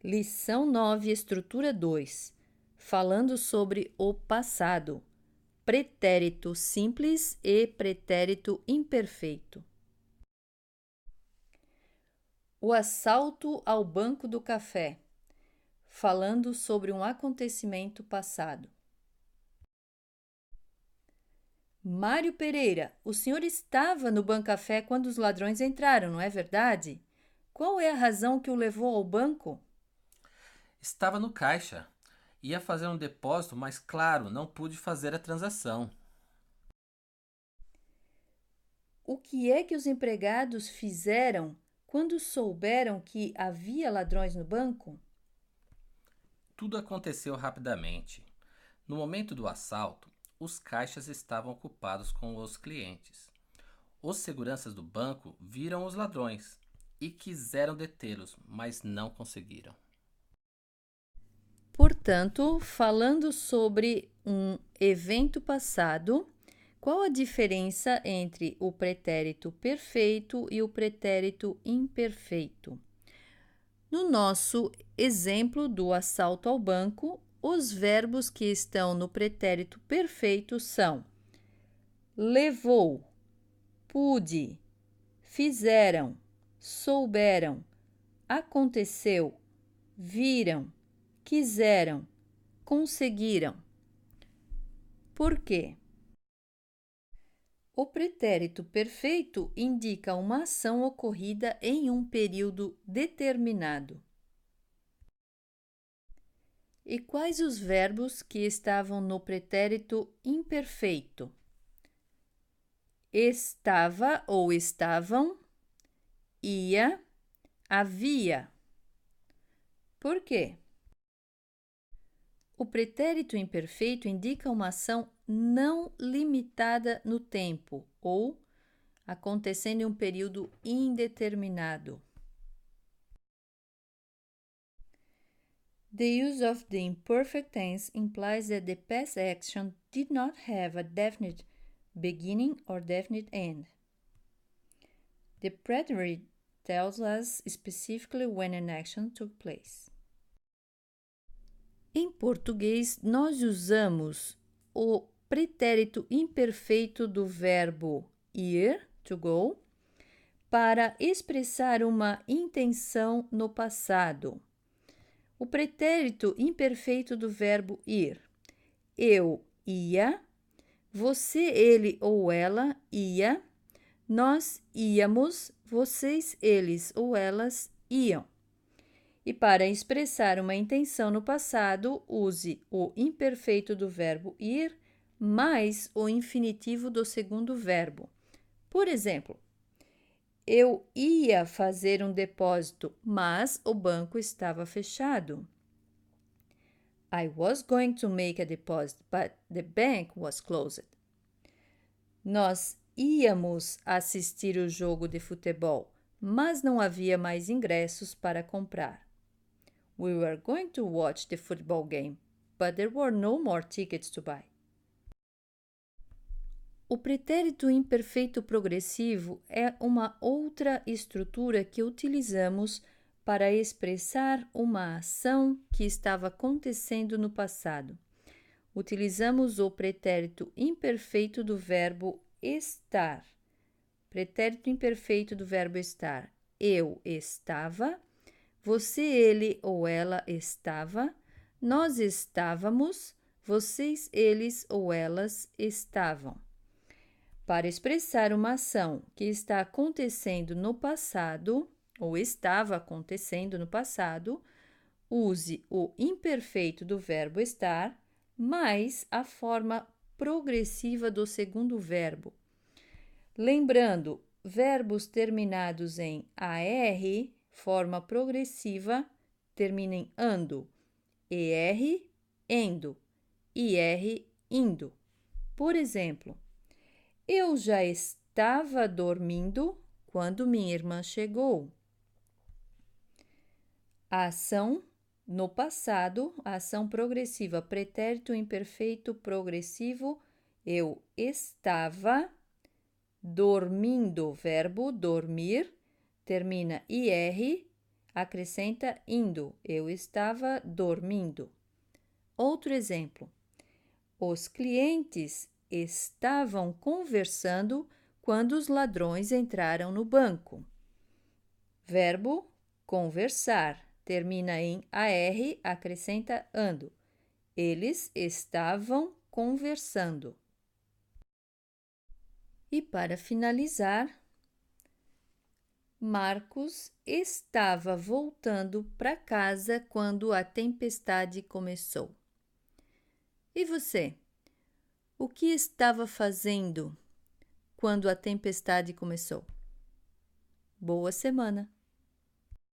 Lição 9, estrutura 2, falando sobre o passado, pretérito simples e pretérito imperfeito. O assalto ao Banco do Café, falando sobre um acontecimento passado. Mário Pereira, o senhor estava no Banco Café quando os ladrões entraram, não é verdade? Qual é a razão que o levou ao banco? Estava no caixa. Ia fazer um depósito, mas claro, não pude fazer a transação. O que é que os empregados fizeram quando souberam que havia ladrões no banco? Tudo aconteceu rapidamente. No momento do assalto, os caixas estavam ocupados com os clientes. Os seguranças do banco viram os ladrões e quiseram detê-los, mas não conseguiram. Portanto, falando sobre um evento passado, qual a diferença entre o pretérito perfeito e o pretérito imperfeito? No nosso exemplo do assalto ao banco, os verbos que estão no pretérito perfeito são levou, pude, fizeram, souberam, aconteceu, viram, quiseram, conseguiram. Por quê? O pretérito perfeito indica uma ação ocorrida em um período determinado. E quais os verbos que estavam no pretérito imperfeito? Estava ou estavam, ia, havia. Por quê? O pretérito imperfeito indica uma ação não limitada no tempo ou acontecendo em um período indeterminado. The use of the imperfect tense implies that the past action did not have a definite beginning or definite end. The preterite tells us specifically when an action took place. Em português, nós usamos o pretérito imperfeito do verbo ir, to go, para expressar uma intenção no passado. O pretérito imperfeito do verbo ir. Eu ia, você, ele ou ela ia, nós íamos, vocês, eles ou elas iam. E para expressar uma intenção no passado, use o imperfeito do verbo ir mais o infinitivo do segundo verbo. Por exemplo, eu ia fazer um depósito, mas o banco estava fechado. I was going to make a deposit, but the bank was closed. Nós íamos assistir o jogo de futebol, mas não havia mais ingressos para comprar. We were going to watch the football game, but there were no more tickets to buy. O pretérito imperfeito progressivo é uma outra estrutura que utilizamos para expressar uma ação que estava acontecendo no passado. Utilizamos o pretérito imperfeito do verbo estar. Pretérito imperfeito do verbo estar. Eu estava, você, ele ou ela estava, nós estávamos, vocês, eles ou elas estavam. Para expressar uma ação que está acontecendo no passado, ou estava acontecendo no passado, use o imperfeito do verbo estar mais a forma progressiva do segundo verbo. Lembrando, verbos terminados em AR, forma progressiva, termina em ando, ER, endo, IR, indo. Por exemplo, eu já estava dormindo quando minha irmã chegou. A ação no passado, a ação progressiva, pretérito imperfeito progressivo, eu estava dormindo, verbo dormir, termina IR, acrescenta indo. Eu estava dormindo. Outro exemplo. Os clientes estavam conversando quando os ladrões entraram no banco. Verbo conversar termina em AR, acrescenta ando. Eles estavam conversando. E para finalizar, Marcos estava voltando para casa quando a tempestade começou. E você? O que estava fazendo quando a tempestade começou? Boa semana!